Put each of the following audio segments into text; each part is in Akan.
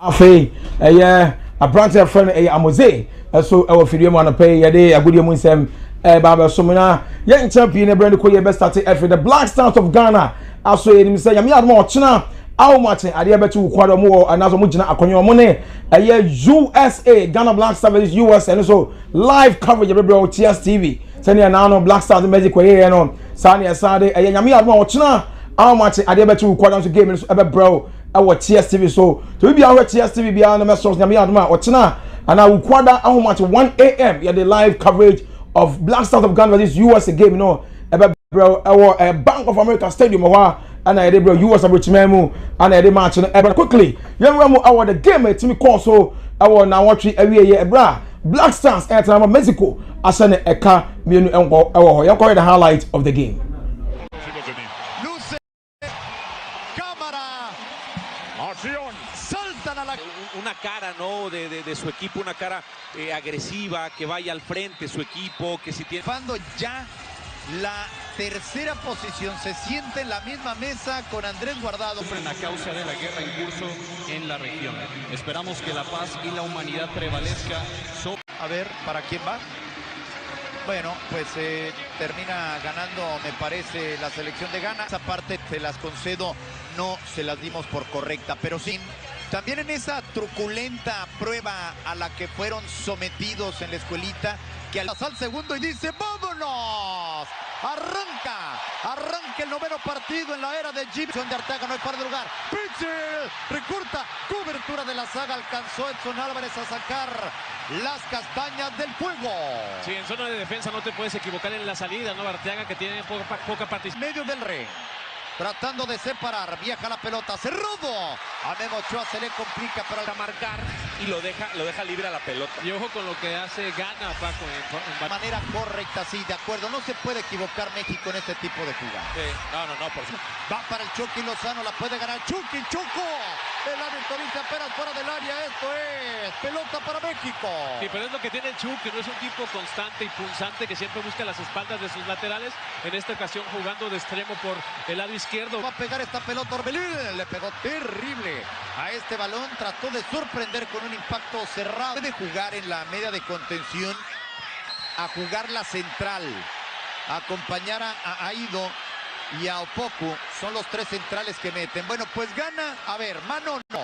Afei, a branch of friend Amoze, so our video man pay a day a good year Baba Somina, young champion, a brand new best started the Black Stars of Ghana. Also, him say, I'm not more China. How much I dare bet you quite more and as a mujina akonyo money a year USA Ghana Black Stars US and also live coverage of bro TS TV. Send you now Black Stars Magic way and on Sunday a year Yami more China. How much I dare bet you quite on to game ever bro our TS TV so to be our TS TV beyond the message Yami Adma or China and I will quarter how much 1 a.m. yeah the live coverage of Black Stars of Ghana versus USA game ever bro our Bank of America Stadium and I did bro US Abrichimemu and I did match but quickly young our the game to me call so our now watch every year bra Black Stars at Mexico as an eka mienu enko our you call the highlight of the game. Una cara, ¿no? de su equipo, una cara agresiva, que vaya al frente su equipo, que si tiene... Ya la tercera posición, se siente en la misma mesa con Andrés Guardado. En la causa de la guerra en curso en la región. Esperamos que la paz y la humanidad prevalezca. A ver, ¿para quién va? Bueno, pues termina ganando, me parece, la selección de Ghana. Esa parte se las concedo, no se las dimos por correcta, pero sí. También en esa truculenta prueba a la que fueron sometidos en la escuelita, que al segundo y dice ¡vámonos! Arranca el noveno partido en la era de Gibson de Arteaga, no hay par de lugar. Pitcher, recorta, cobertura de la saga, alcanzó Edson Álvarez a sacar las castañas del fuego. Sí, en zona de defensa no te puedes equivocar en la salida, ¿no? Arteaga que tiene poca participación. Medio del rey. Tratando de separar, viaja la pelota, cerrado. A Memo Ochoa se le complica para marcar y lo deja libre a la pelota. Y ojo con lo que hace Ghana, Paco. De manera correcta, sí, de acuerdo. No se puede equivocar México en este tipo de jugada. Sí, no, por favor. Va para el Chucky Lozano, la puede ganar Chucky, Choco. El árbitro dice apenas fuera del área, esto es pelota para México. Sí, pero es lo que tiene el Chucky, no es un tipo constante y punzante que siempre busca las espaldas de sus laterales. En esta ocasión jugando de extremo por el lado izquierdo. Va a pegar esta pelota Orbelín, le pegó terrible a este balón, trató de sorprender con un impacto cerrado. Puede jugar en la media de contención, a jugar la central, a acompañar a Aido y a Opoku, son los tres centrales que meten. Bueno, pues gana, a ver, mano no.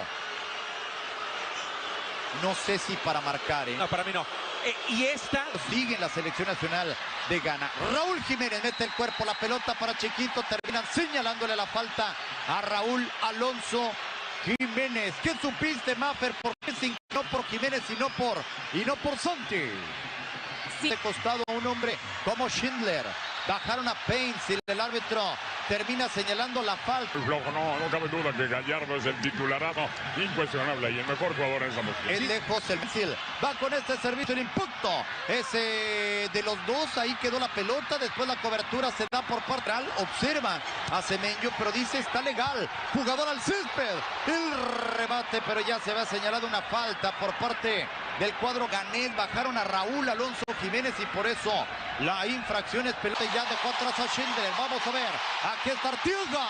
No sé si para marcar, No, para mí no. Y esta sigue en la selección nacional de Ghana. Raúl Jiménez mete el cuerpo, la pelota para Chiquito, terminan señalándole la falta a Raúl Alonso Jiménez. ¿Qué supiste, Maffer? ¿Por qué no por Jiménez y no por Santi? Sí. De costado a un hombre como Schindler. Bajaron a Paints y el árbitro termina señalando la falta. No cabe duda que Gallardo es el titularazo incuestionable y el mejor jugador en esa posición. Es lejos el misil. Va con este servicio el impacto. Ese de los dos, ahí quedó la pelota. Después la cobertura se da por parte. Observa a Semenyo, pero dice está legal. Jugador al césped. El remate, pero ya se va señalado una falta por parte del cuadro ganés. Bajaron a Raúl Alonso Jiménez y por eso la infracción es pelota y ya dejó atrás a Schindler. Vamos a ver. Aquí está Artiuga.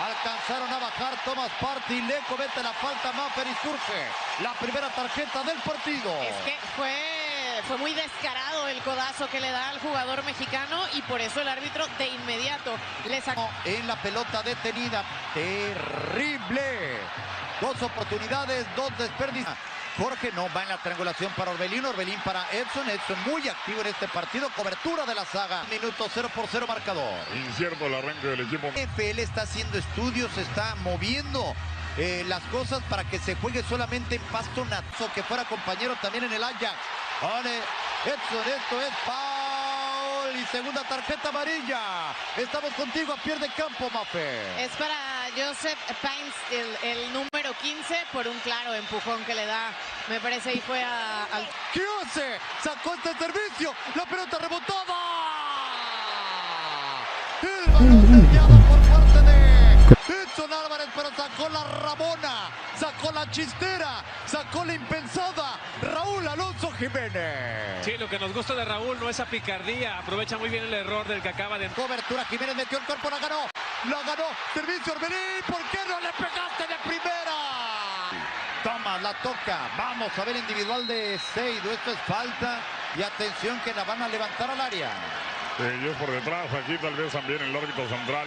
Alcanzaron a bajar Thomas Partey. Le comete la falta Maffer y surge la primera tarjeta del partido. Es que fue muy descarado el codazo que le da al jugador mexicano y por eso el árbitro de inmediato le sacó. En la pelota detenida. Terrible. Dos oportunidades, dos desperdicios. Jorge no va en la triangulación para Orbelín, Orbelín para Edson muy activo en este partido, cobertura de la saga, minuto 0-0 marcador. Incierto el arranque del equipo. FL está haciendo estudios, está moviendo las cosas para que se juegue solamente en pasto natural, que fuera compañero también en el Ajax. Edson, esto es foul y segunda tarjeta amarilla. Estamos contigo a pie de campo, Mafe. Es para Joseph Paints, el número 15, por un claro empujón que le da, me parece, y fue al... ¿Qué hace? Sacó este servicio, la pelota rebotada. El balón desviado por parte de Edson Álvarez, pero sacó la Rabona, sacó la chistera, sacó la impensada. Raúl Alonso Jiménez. Sí, lo que nos gusta de Raúl no es esa picardía, aprovecha muy bien el error del que acaba de... Cobertura, Jiménez metió el cuerpo, la ganó, servicio Orbelín, ¿por qué no le pegaste de primera? Thomas la toca. Vamos a ver individual de Seido. Esto es falta. Y atención que la van a levantar al área. Y es por detrás. Aquí tal vez también el árbitro central,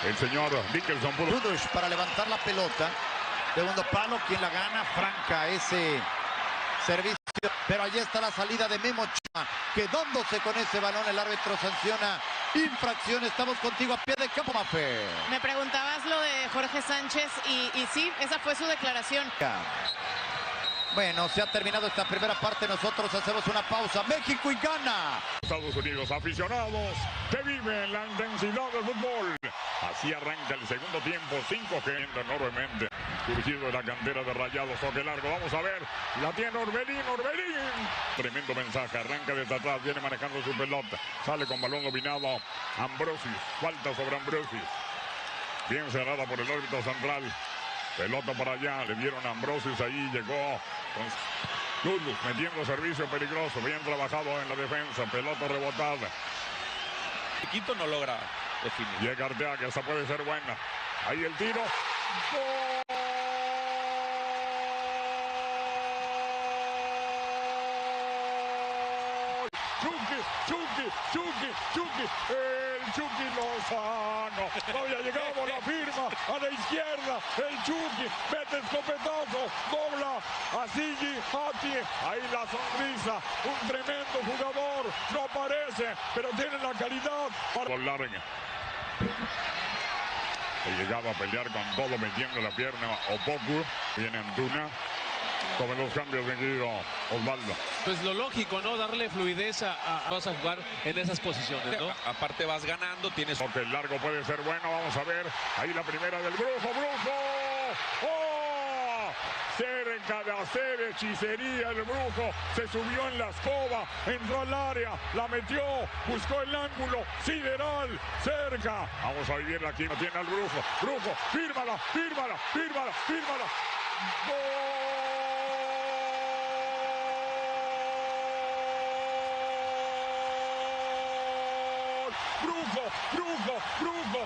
el señor Dickerson. Rudush para levantar la pelota. Segundo palo. ¿Quién la gana? Franca ese servicio. Pero allí está la salida de Memo Ochoa. Quedándose con ese balón. El árbitro sanciona infracción. Estamos contigo a pie de campo, Mafe. Me preguntabas lo de Jorge Sánchez y sí, esa fue su declaración. Bueno, se ha terminado esta primera parte. Nosotros hacemos una pausa. México y gana. Estados Unidos, aficionados que viven la intensidad del fútbol. Así arranca el segundo tiempo. 5 que enormemente. Surgido de la cantera de Rayados. Toque largo. Vamos a ver. La tiene Orbelín. Tremendo mensaje. Arranca desde atrás. Viene manejando su pelota. Sale con balón dominado. Ambrosius. Falta sobre Ambrosius. Bien cerrada por el árbitro central. Pelota para allá, le dieron a Ambrosius, ahí llegó Lulus metiendo servicio peligroso, bien trabajado en la defensa, pelota rebotada. Quito no logra definir. Llega Arteaga, esa puede ser buena. Ahí el tiro. ¡Gol! Chucky, el Chucky Lozano. No había llegado la firma a la izquierda. El Chucky mete escopetazo, dobla a Sigi Ati. Ahí la sonrisa. Un tremendo jugador. No aparece, pero tiene la calidad para larga. Se llegaba a pelear con todo metiendo la pierna Opoku. Viene Antuna. Tomen los cambios, vendido Osvaldo. Pues lo lógico, ¿no? Darle fluidez vas a jugar en esas posiciones, ¿no? Aparte vas ganando, tienes... Porque el largo puede ser bueno, vamos a ver. Ahí la primera del Brujo. ¡Oh! Cerca de hacer hechicería el Brujo. Se subió en la escoba, entró al área, la metió, buscó el ángulo, sideral, cerca. Vamos a vivirla aquí, no tiene al Brujo. Brujo, fírmala. ¡Gol! Brujo.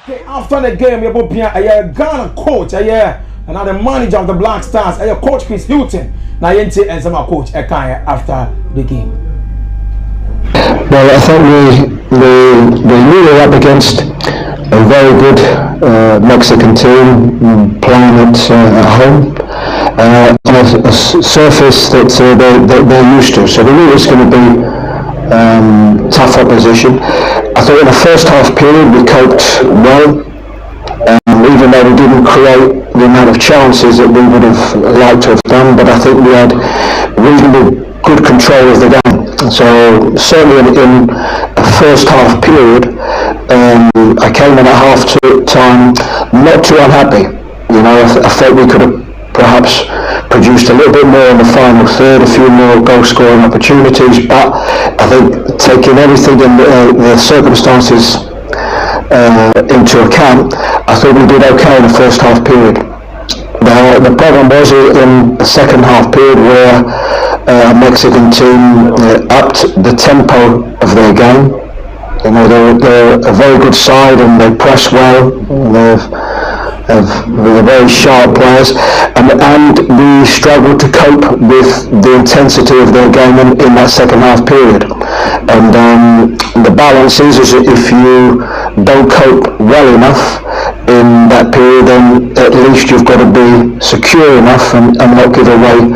Okay, after the game, your boy Ghana coach, another manager of the Black Stars, Coach Chris Hilton. Now you and some coach after the game. Well, I think they really up against a very good Mexican team playing at home on a surface that they're used to. So they knew it's going to be tough opposition. I thought in the first half period we coped well, even though we didn't create the amount of chances that we would have liked to have done, but I think we had reasonably good control of the game. So certainly in a first half period, I came in at half time not too unhappy. You know, I thought we could have perhaps produced a little bit more in the final third, a few more goal scoring opportunities, but I think taking everything in the circumstances into account, I thought we did okay in the first half period. The problem was in the second half period where a Mexican team upped the tempo of their game. You know, they're a very good side and they press well. They're very sharp players, and we struggled to cope with the intensity of their game in that second half period. And the balance is if you don't cope well enough in that period, then at least you've got to be secure enough and not give away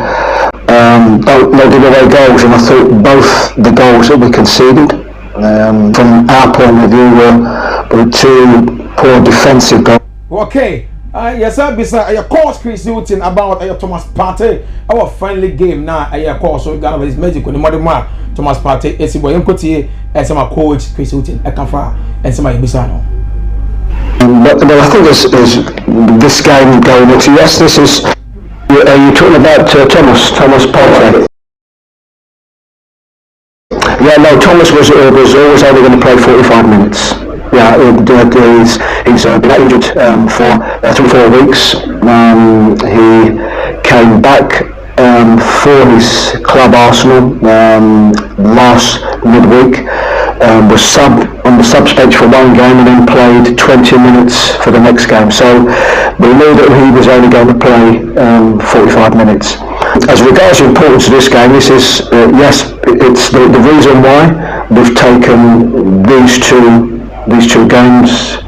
don't give away goals. And I thought both the goals that we conceded, from our point of view, were two poor defensive goals. Okay, yes, sir. Besides, course, Chris Hilton about Thomas Partey, our friendly game now. Course, so Ghana is magic when the modern man Thomas Partey is boy. Nkoti, and some coach Chris Hilton. I can fire and some Bisano. But I think this game going into yes, this is. Are you talking about Thomas Partey? Yeah, no. Thomas was always only going to play 45 minutes. Yeah, he's been injured for 3-4 weeks. He came back for his club Arsenal last midweek. Was on the sub bench for one game and then played 20 minutes for the next game. So we knew that he was only going to play 45 minutes. As regards the importance of this game, this is, yes, it's the reason why we've taken these two games,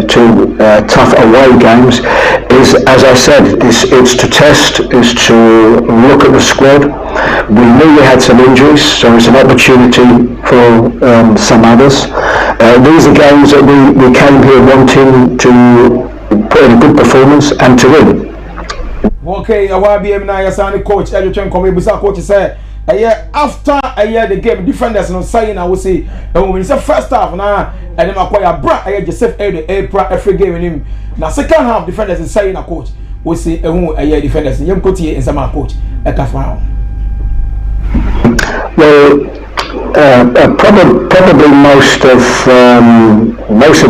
two tough away games, is, as I said, it's to test, is to look at the squad. We knew we had some injuries, so it's an opportunity for some others. These are games that we came here wanting to put in a good performance and to win. Okay, I want to be a coach. I just come with coach say after a year the game defenders no saying I will say when it's the first half now and then acquire bra I just said every game in him. Now second half defenders is saying a coach we say a year defenders you coach here in some coach well, probably most of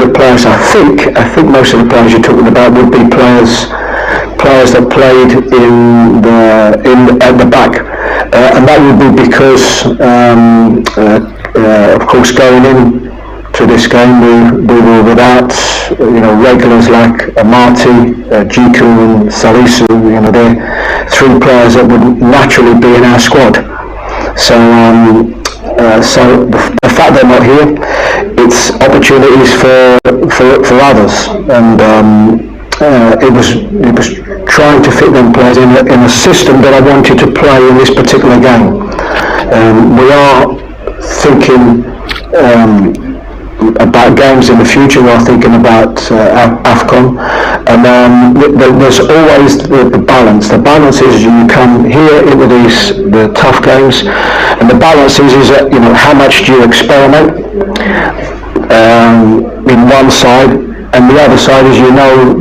the players I think most of the players you're talking about would be players that played at the back, and that would be because of course going in to this game we were without regulars like Amati, Jiku and Salisu. They're three players that would naturally be in our squad. So the fact they're not here, it's opportunities for others, and it was trying to fit them players in a system that I wanted to play in this particular game. We are thinking about games in the future. We are thinking about AFCON, and there's always the balance. The balance is you come here into the tough games, and the balance is that how much do you experiment in one side. And the other side is,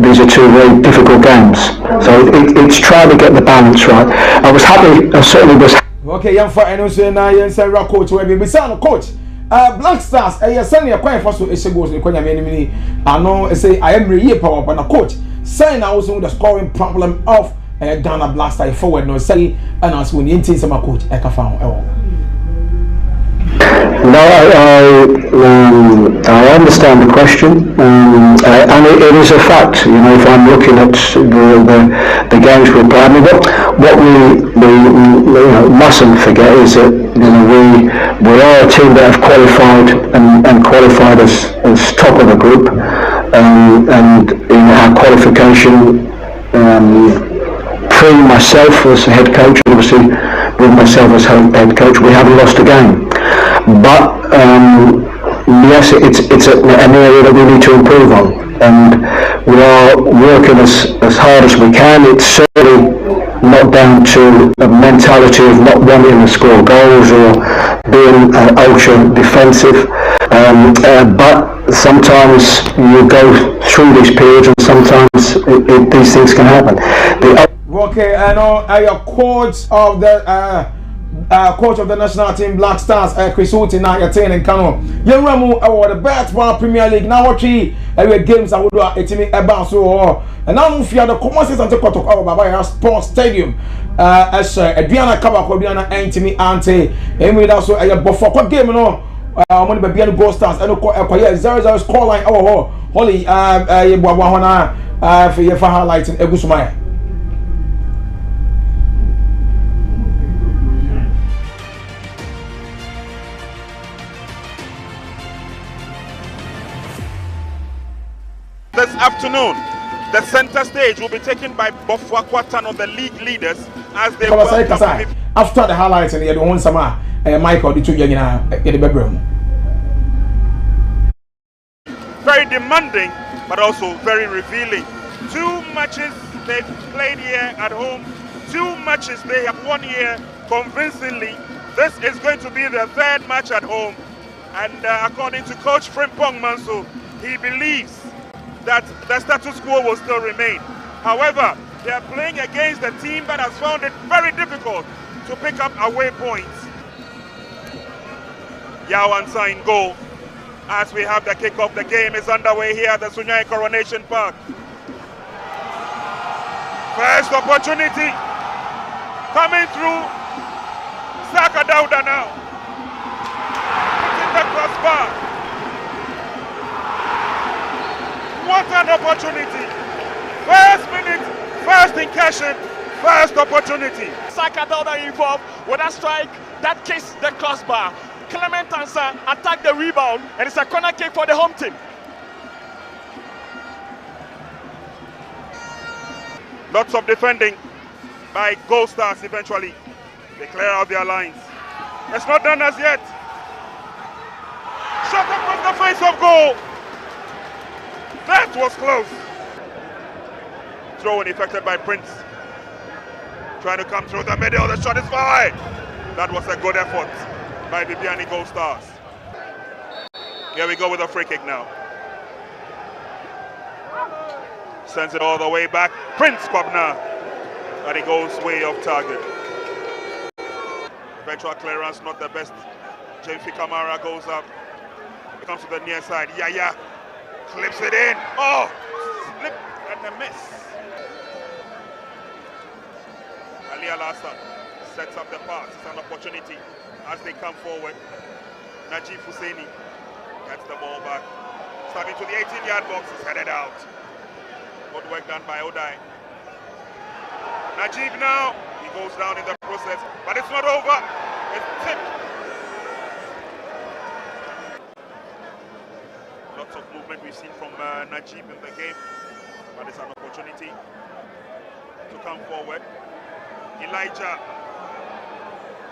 these are two very difficult games. So it's trying to get the balance right. I certainly was. Okay, young for I know say now you say coach we be sound coach. Black Stars send your quite first is goes in Konya mini. I know say I am really power but na coach. Sign also the scoring problem of Ghana Black Stars forward no say and as when you think some coach I can found. No, I understand the question, and it is a fact. If I'm looking at the games we play, what we mustn't forget is that we are a team that have qualified and qualified as top of the group, and in our qualification, pre myself as head coach, obviously with myself as head coach, we haven't lost a game. But yes, it's an area that we need to improve on, and we are working as hard as we can. It's certainly not down to a mentality of not wanting to score goals or being ultra defensive, but sometimes you go through these periods and sometimes these things can happen. Okay, I know your coach of the coach of the national team Black Stars, Chris Houghton, now you're saying in Kano. You remember the Basketball Premier League now what games I would do a team about so and now if you are the commercials and the court of our sports stadium as Adriana Kabakobiana Antimi Ante and we also a buffer game no money by Bian Gold Stars and 0-0 score line holy for your highlighting Egusumaya. This afternoon, the center stage will be taken by Bofwa Kwatan of the league leaders as they welcome after the highlights and the one summer Michael the two in the bedroom. Very demanding but also very revealing. 2 matches they've played here at home, 2 matches they have won here convincingly. This is going to be their 3rd match at home, and according to coach Frimpong Manso, he believes that the status quo will still remain. However, they are playing against a team that has found it very difficult to pick up away points. Yawansa in goal as we have the kick-off. The game is underway here at the Sunyani Coronation Park. First opportunity coming through. Saka Dauda now. It's in the crossbar. What an opportunity First minute, first incursion, first opportunity. Saka Dauda involved with that strike that kissed the crossbar. Clement Ansah attacked the rebound, and it's a corner kick for the home team. Lots of defending by Gold Stars eventually. They clear out their lines. It's not done as yet. Shot across the face of goal. That was close. Throw-in effected by Prince. Trying to come through the middle. The shot is fine. That was a good effort by Bibiani Gold Stars. Here we go with a free kick now. Sends it all the way back. Prince Kwabna. And it goes way off target. Eventual clearance, not the best. James Kamara goes up. It comes to the near side. Yaya clips it in. Oh, slip and a miss. Ali Al-Hassan sets up the pass. It's an opportunity as they come forward. Najib Husseini gets the ball back. Stabbing to the 18-yard box. It's headed out. Good work done by Odai. Najib now. He goes down in the process, but it's not over. It's tipped. Lots of movement we've seen from Najib in the game, but it's an opportunity to come forward. Elijah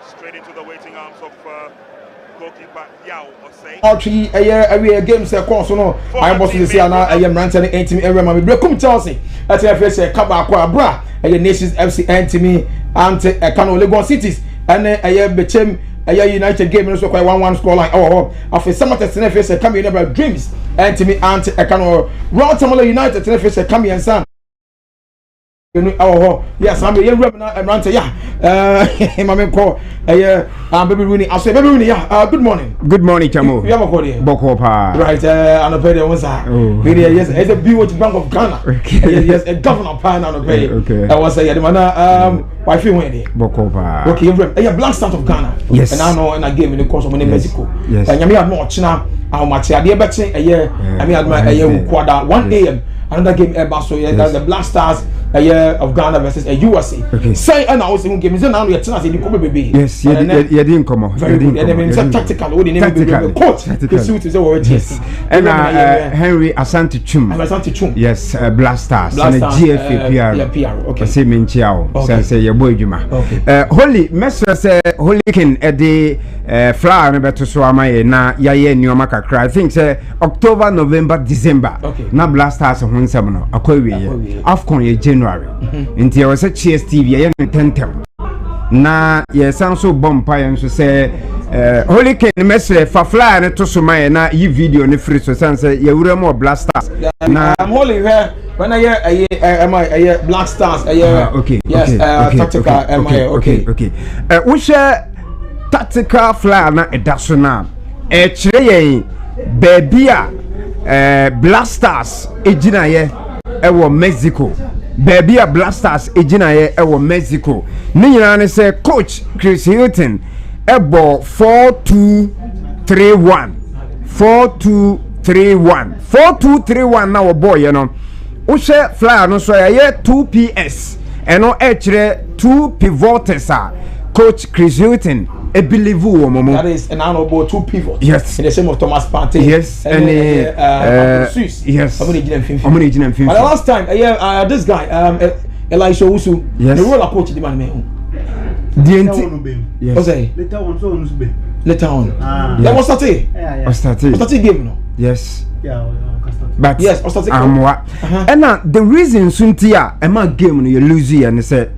straight into the waiting arms of goalkeeper Yao Osei. Archie, a game say course no. I boss this year now. I am ranting into me. Everyone, me come Chelsea. That's why I say Kaba Akwa Bra. A Nations FC Antimi ante Kano Lagos Cities. And a Bechem a United game no so quite 1-1 score line. Oh, after some of the Tenerife come in about dreams. Antimi ante Kano. Rotterdam United Tenerife come in son. Oh yes, I'm here. I'm ranting. Yeah, my call. Baby Rooney. I say, Baby Rooney. Yeah. Good morning. Good morning, Chamo. You have a call here. Bokopa. Right. And a pay the ones. Yes, it's a beautiful Bank of Ghana. Okay. Yes, a governor pan on a pay. Okay. I was saying, why feel when Bokopa. Okay, yeah, Black Stars of Ghana. Yes. And I know, and I gave in the course of Mexico. Yes. And you have more China. How much? I did better a year. I mean, a year quarter 1 a.m. Another game ever so that's the Black Stars a year of Ghana versus a USA. Okay. Say and I was in game. Now we are chance in the baby. Yes, you didn't come on. Very good. And then tactical. What the name coach. The suit is over. Yes. And Henry Asante Chum. Asante Chum. Yes, Black Stars. And GFA PR. Okay. Say Minchiao. Say your boy Juma. Okay. Holy Messer say Holy King at the flower number to Swama na yaye Nyoma Kakra. I think say October, November, December. Okay. Na Black Stars on Sabano. Akwe Afcon ye January. Inti I was a Cheers TV. I am tentem. Na ye sound so bumpy so say Holy King Messer for flower and to Sumaya na ye video ni free so say ye wure more Black Stars. Na I'm holding here. When I hear Black Stars, I hear okay. Yes, okay, tactical. Okay. We share tactical flyer na edasona. Chire baby Black Stars ejina ye ewo Mexico. Baby Black Stars ejina ye ewo Mexico. Ni nyina ne say coach Chris Hilton ebo 4-2-3-1. 4-2-3-1. 4-2-3-1 na wo boy you know. Ushe flyer no so ye 2 PS eno chire 2 pivots coach Chris Hilton a believe momo that is an honorable 2 pivots. Yes, in the same of Thomas Partey. Yes, and yes, but the last time this guy Elisha Usu the role approach the man yes, later on that was started game no. Yes. Yeah. But yes, and the reason Suntia Emma game no you lose and say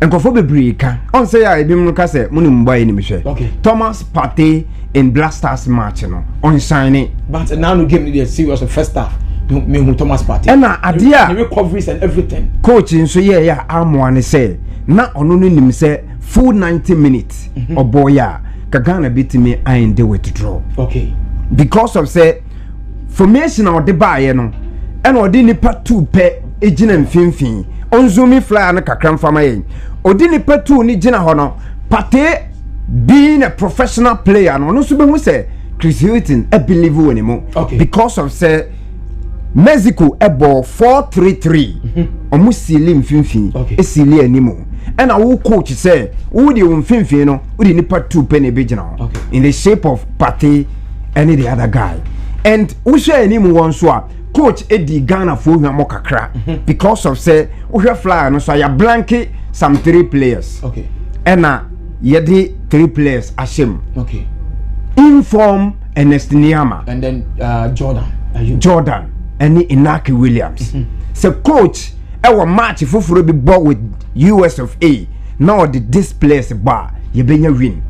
enkofo bebre ka on say I be no ka say mo nim boy ni me hwe Thomas Partey in Black Stars match no on shine but now no game the serious first half me who Thomas Partey and adia the recoveries and everything coach so yeah amo an say na ono no nim say full 90 minutes or boy ya ka Ghana beat me and they were to draw because of say formation or the buy no and odi nipa 2 pe ejina mfimfin onzumi flyer na kakran fama yen odi nipa 2 ni jina ho no Partey being a professional player no so be hu say Chris Hilton I believe we ni mo because of say Mexico ebo 4-3-3 omu sili mfimfini esili animu and a coach say who the mfimfini no who the nipa 2 penny bejina in the shape of Partey and the other guy and who share animu one so coach Eddie Ghana for him kakra because of say we Flyer no so ya blanket some 3 players and yedi 3 players ashim inform Ernest Niama and then Jordan and Inaki Williams. So coach, our match for be bought with US of A. Now the displays bar you been a win.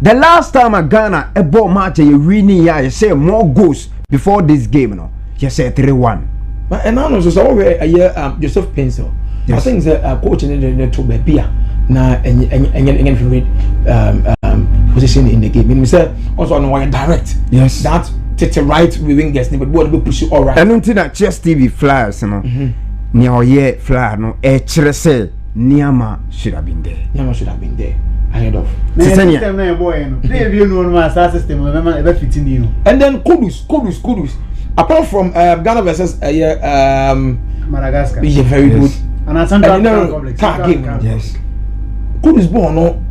The last time a Ghana a ball match you winning you say more goals before this game no. You say 3-1. But and now so over a year Joseph Pencil. I think the coach in the to be beer na and favorite position in the game. Meaning say also on one direct. Yes. That Tete right wing gets but what we push all right. And until that Chess TV Flyers no. Near year Flyer no say Niama should have been there. Niama should have been there ahead of. System na boy no. Play you know no system remember ever fitting you. And then Kudus. Apart from Ghana versus Madagascar. Is very good. And a Central Complex. Game. Yes. Kudus born no.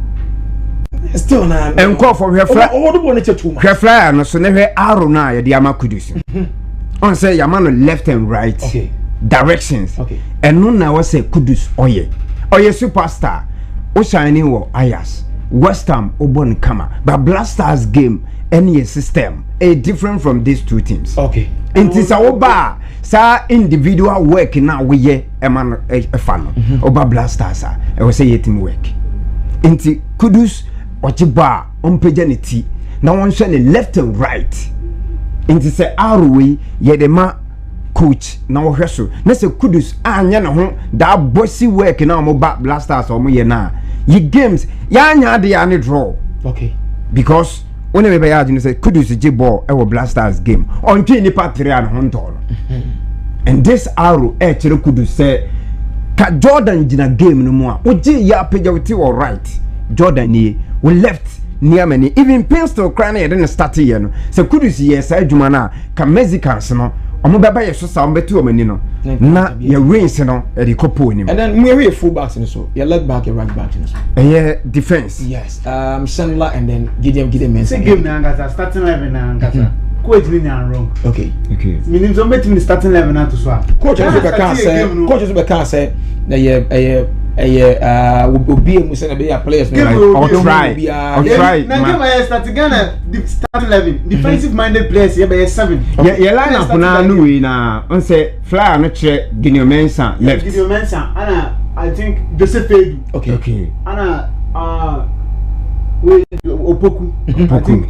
Still na and call for her Flyer. What do you too much? Her Flyer no so never arrow na ya Diama Kudus. On say Yamano left and right. Directions. And no na was say Kudus oye superstar. O shining wo Ayas. West Ham Obon Kama. But Blasters game any system different from these 2 teams. It is our bar sa individual work now we ye a man a fan oba Blasters I will say team work. Inti Kudus Ochiba on pajanity now one shine left and right. Inti say Arwe ye the ma coach now hweso na say Kudus anya na ho that bossy work now mo ba Blasters or mo ye na ye games ya anya de ya ne draw because when we yard you say Kudus J ball e Blasters game on twi ni patri an ho ntolo and this arrow chere Kudus say ka Jordan jina game no mu a oje ya page with all right Jordan ni we left near many even Pistol crying e didn't start here no say Kudus yes adwuma na ka Mexicans no omo beba ye so sa mbetu omani no na ye wins no e de kopo ni and then we full backs in so you left back, you right back in so defense yes Sandler and then Gideon Mensah. Say game na ngasa starting 11 na ngasa coach ni wrong okay meaning so meeting starting 11 na to so coach also be can say na ye obi emu say na be players I'll try na game I start Ghana the start 11 defensive minded players ye be 7 ye line up na no we na on say Flyer no che Gideon Mensah left Gideon Mensah ana I think Joseph Edu okay ana we Opoku I think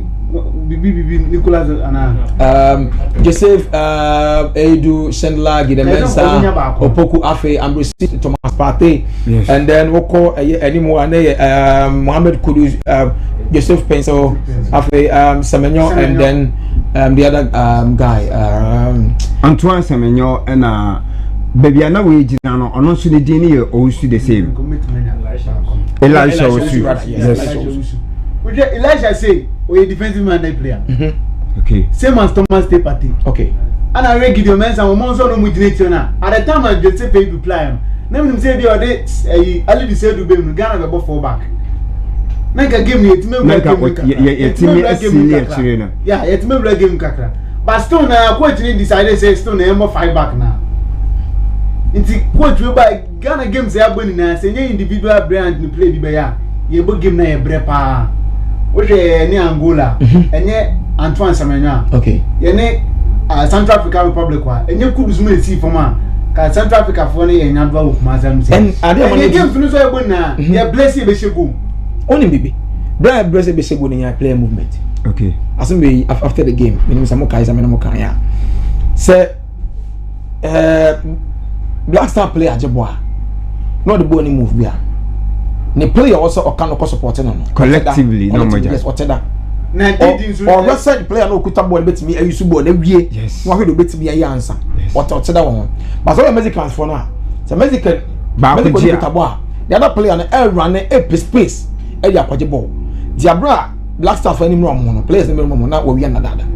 Bibi Nicolas ana Joseph Edu Sandler Gideon Mensah Opoku Afe Ambrose Thomas Partey and then we call anymore Mohamed Kudus Joseph Pencil Afe Semenyo and then the other guy Antoine Semenyo and baby na we jina no ono so de din ye o su the same Elisha Osu Elisha say we defensive minded player okay same as Thomas Partey and I read Gideon Mensah we monso no mujinate na at the time I just say pay to play na me say be ode ali be say do be no Ghana be for back na ka game ye time ye time asili na ye time play game kakra but still na coach ni decide say still na mo 5 back na inti coach we by Ghana games ya boni na say individual brand ni play bi be ya ye bo game na ye bre pa o je ni Angola enye Antoine Semenyo ye ni Central African Republic wa enye Kudus me see for ma ka Central Africa for ni enye adwa okuma azam say and ade game funu so ye boni na ye bless ye be shego only bibi Brian bless be shego ni ya player movement asim be after the game meaning some kai some no kan ya say Black Star player ajeboa no the ball ni move bia the player also can no support no collectively no more yes whatever na or wrestle player no kuta ball betimi ayusu ball na wie no hwe do betimi ayi answer whatever one but so Mexicans for now so Mexican kuta ball the other player na run a space e ya kwaje ball diabra Black Star for any more no players no more na we na dada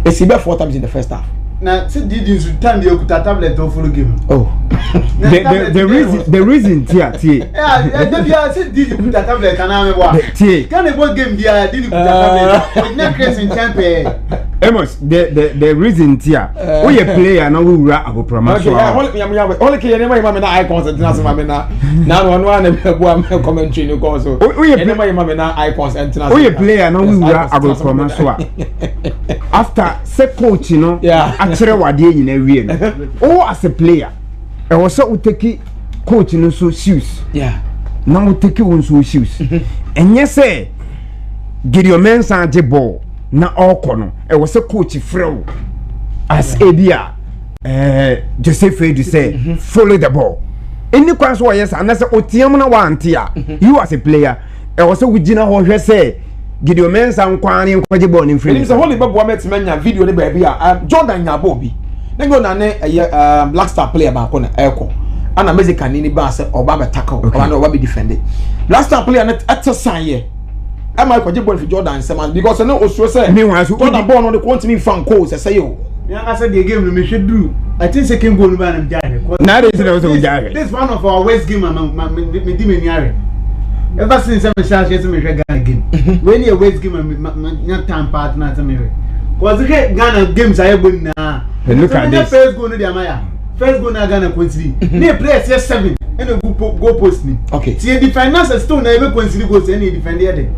e see be 4 times in the first half na se didi nsu time dey okuta tablet o follow game. Oh. the reason tie. Yeah, dey se didi okuta tablet kana me boa. Tie. Can dey go game dia didi okuta tablet. Na crazy champion. Amos, the reason tie. We a player na we wura agoprama so. Only ke ne mai mama na eye consent na so mama na. Na no na be boa me commentary no go so. We a mai mama na eye consent na. We a player na we wura agoprama so. After say coach no. Yeah. Akere wade nyina wie no. Oh, as a player, e was so take coach no so shoes. Yeah. Now we take one so shoes. And yes say Gideon Mensah je ball na all no. E was a coach free as Abia Joseph Edu say follow the ball. Any kwan so yes and say otiam na wantia. You as a player, e was a wigina ho say Gideon Mensah nkwane nkwaje ball in free. Him say holy babo met menya video ne ba bia Jordan Nyabo bi. Nego na ne Black Star player ba ko na eko. Ana Mexican ni ba say oba be tackle, oba na oba be defend. Black Star player na exercise here. Am I kwaje ball for Jordan Seman because no osuo say me wan so Jordan ball no dey want me fan goal say yo. Me I said the game no me should do. I think second goal no ba na jare. Na dey say no jare. This one of our West game me di me niare. Ever since I'm share me Ghana game. When you West game me time partner to me. Cause Ghana games are able na. Look at this. First goal no dey amaya. First goal na Ghana quantity. Ne play yes 7 and a go post ni. Okay. See the finance stone na ebe quantity goals any defend there.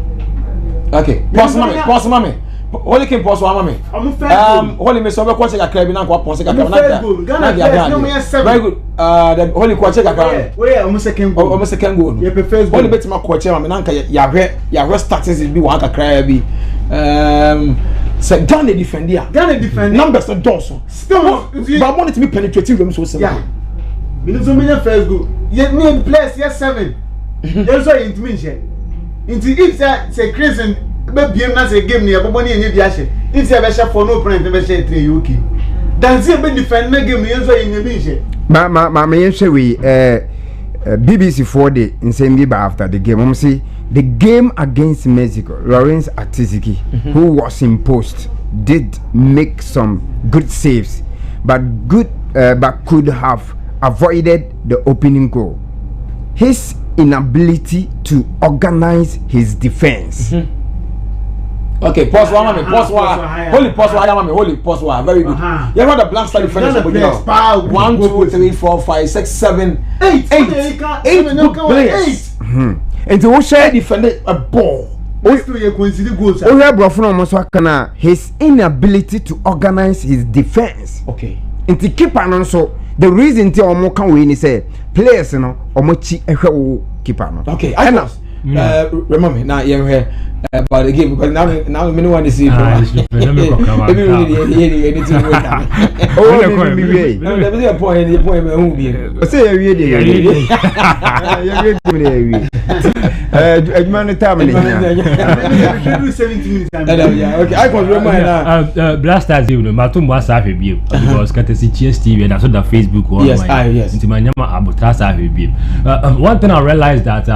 Okay. Pause mami. Holy King pause wa mami. Holy me so be ko check akra bi na ko pause akra na very good. The Holy ko check akra. We almost second goal. Almost second goal. Yeah, first goal. Holy bet ma ko check mami na nka ya hwe statistics bi wa akra bi. Say Ghana defend here. Ghana defend. Numbers are dorsal. Still, but want it to be penetrating them so simple. Yeah. Because so many first goal. Yet me place yes 7. Yes so into me share. Into if say crazy be biem na say game ni ebobo ni enye bi ahye. If say be share for no print be share 3 UK. Dan say be defend na game ni so enye bi share. Ma me share we BBC 4 in same be after the game. See the game against Mexico, Lawrence Atiziki, who was in post, did make some good saves, but could have avoided the opening goal. His inability to organize his defense. Okay, pause one, mami. Pause one. Holy pause one, mami. Holy pause one. Very good. You have the Black Star defenders. 1, 2, 3, 4, 5, 6, 7, 8 good players. And to share defended a ball. His inability to organize his defense. Okay. And to keep an also the reason to omo can win is players no omochi ehwe keeper no. Okay. I know. Remember me now you hear about the game because now me no want to see it. Maybe really anything with that. Oh, me no, there is a point me who be. Say you read Edmund time should do 17 minutes. Okay, I can remember Blast Stars even Matum was half a beer because Catesi TV and I saw the Facebook one. Yes. Into my Yama Abutas half a beer. One thing I realized that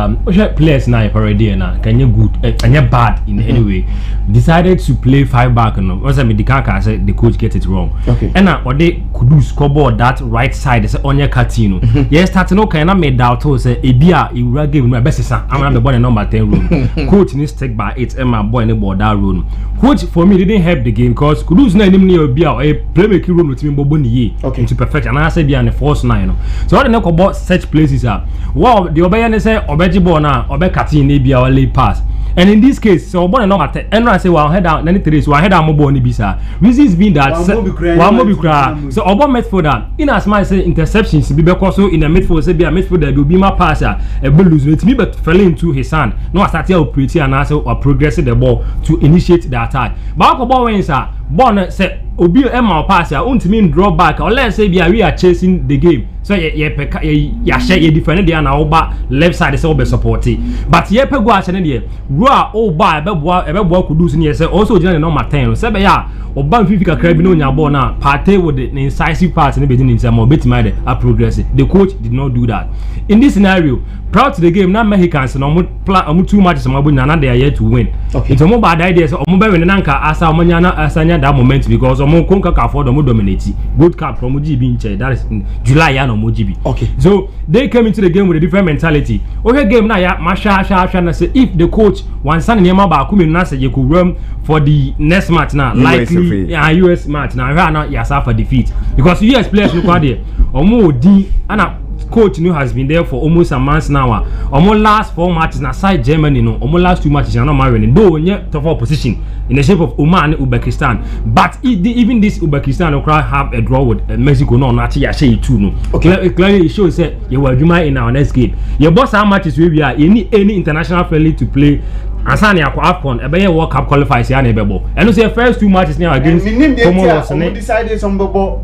players now already and can you good and you bad in any way decided to play 5 back and also the Kaka said the coach get it wrong. Okay. And now what they could do scoreboard that right side is on your Catino. Yes, starting okay and I made doubt to say Ebia you will give my best son. I'm the boy number 10 room. Coach needs to take by 8 and my boy in the board that room. Coach for me didn't help the game because Kudus na him near Ebia a playmaking room with me Boboni into perfection and I said behind the first 9. So I don't know about such places are. Wow, the Obayane say Obejibo na Obe Katin Ebia or lay pass. And in this case, so born no matter. And I say, well, head down. Then it one head down mobile ni bisa. Reasons being that one more be cry. So about midfielder, in as much say interceptions, be because so in the midfield, say be a midfielder will be my passer. A ball lose it me, but fell into his hand. No, I started operating and also or progressing the ball to initiate the attack. But ball when sir, born say obi Emma passer, ultimately draw back or let's say we are chasing the game. So ya share you defend there na oba left side say obe support it. But ye pe go achene there. Roa oba ebe Kudus ni say also join the number 10. Say be ya oba mfifika kra bi no nya ball na parte with the incisive part ni be din say mo betima the progress. The coach did not do that. In this scenario, proud to the game na Mexicans no mo 2 matches na they are yet to win. Okay. It's a more bad idea so mo be win na nka asa omanya na asanya that moment because omo konka ka for omo dominate gold cup from GB that is in July ya no mo GB. Okay. So they came into the game with a different mentality. Okay, game na ya masha na say if the coach one san nyema ba ku me na say you could run for the next match now likely US match now ya suffer defeat because US players no kwa there omo odi ana coach new has been there for almost a month now. Almost last 4 matches na side Germany no. Almost last 2 matches na not winning. Though onye tough opposition in the shape of Oman and Uzbekistan. But even this Uzbekistan will have a draw with Mexico no actually I say it too no. Okay. Clearly it shows that you will do in our next game. Your boss how matches we are any international friendly to play. Asani akwa AFCON ebe World Cup qualifiers ya na ebebo. And say first 2 matches now against Comoros and decided some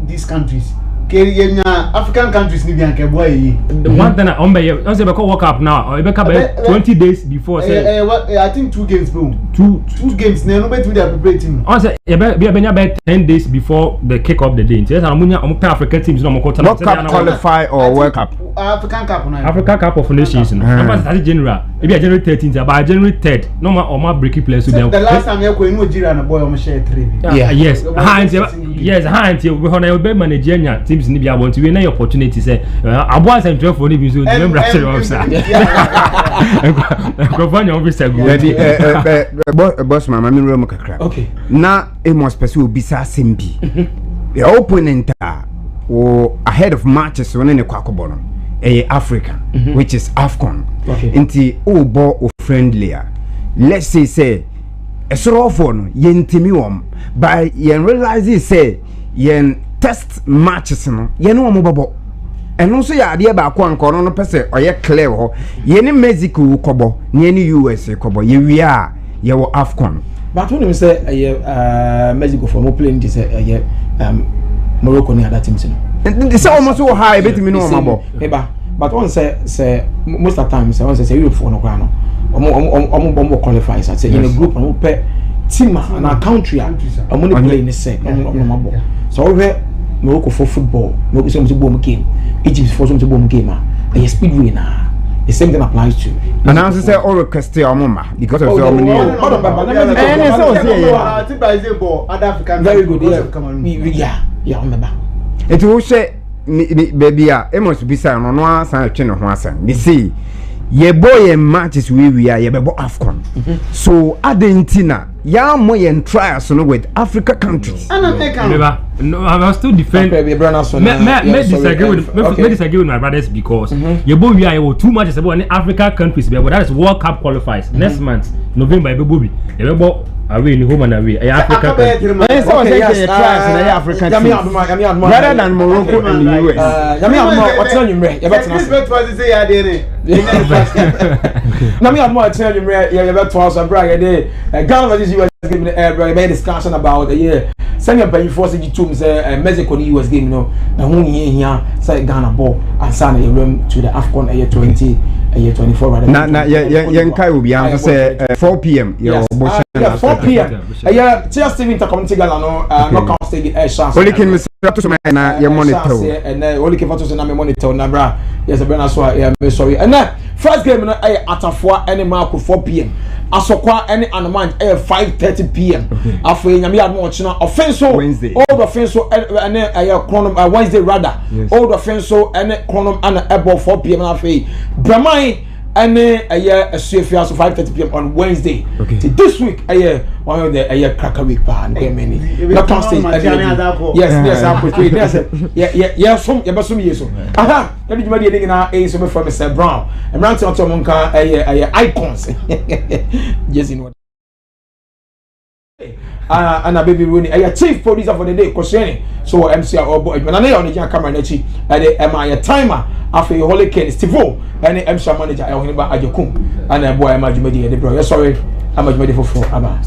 these countries. African countries need to boy. One thing on by don't say World Cup now or 20 days before say I think 2 games bro. Two games no bet with their preparing. On say be 10 days before the kick off the day. Yes, I'm African teams no more World Cup qualify or World Cup. African Cup now. African Cup of Nations. I'm starting January. Maybe January 13th by January 3rd. No more breaking players to them. The last time you go in Nigeria na boy on share 3. Yes. Yes, we want to manage teams ni bia want to win opportunity say aboa say 12 for ni bi so remember say officer governor officer go boss mama me room kakra okay na e must pursue obisa sembi the opponent or ahead of matches when ne kwakobo no Africa which is AFCON nti o bo friendlier let's say esoro for no yentimi wom by yen realize say yen test matches no ye no mo bobo eno so ya ade ba ko anko no pese oye clear ho ye ni Mexico kobo ni ni US kobo ye wi a ye wo AFCON but when you say Mexico for no playing this Morocco ni other teams no they say almost so high betimi no mabo but one say most of the time say Europe for no kwa no omo qualify say in a group no pe team and a country omo ni play ni say omo mabo so we Morocco for football Morocco some to bomb game Egypt for some to bomb game a speedway na the same thing applies to and now say all request omoma because of the very good yeah remember it will say baby e must be say no asan twe ne ho asan ni see ye boy matches we are ye bebo AFCON so adentina ya mo ye trials no with Africa countries no I still defend me disagree with my brothers because ye boy we are 2 matches about any Africa countries but that is World Cup qualifiers next month November ye bebo bi ye bebo away in home and away Africa African rather than Morocco and the US what's on you now me have more tell you you better to us brag dey Ghana versus US game the discussion about the year send your pay force you to say Mexico the US game no na hu here say Ghana ball and sign a room to the AFCON year 24 rather na yen kai obi am say 4 p.m. your 4 p.m. Just Steven Community Gala no knockout stage chance only can to na your monitor and only can to na me monitor na bra yes I been so yeah sorry and first game no atafo any mark 4 p.m. asokwa any anman 5:30 p.m. after nyame admo ochina offense all the offense and Wednesday rather all the offense and chronom and about 4 p.m. after Bramai and a CFA so 5:30 p.m. on Wednesday. So this week one of the cracker week pan many not constant yes I appreciate yes some you basum yeso aha let me do the na so me from Mr. Brown and ranting on monka icons yes in what and a baby Rooney a chief producer for the day Kosheni so MC or and I on the camera nechi am I a timer after your holy kid Steve and MC manager Elhiniba Ajokum and a boy Amajumedi the bro sorry Amajumedi for Aba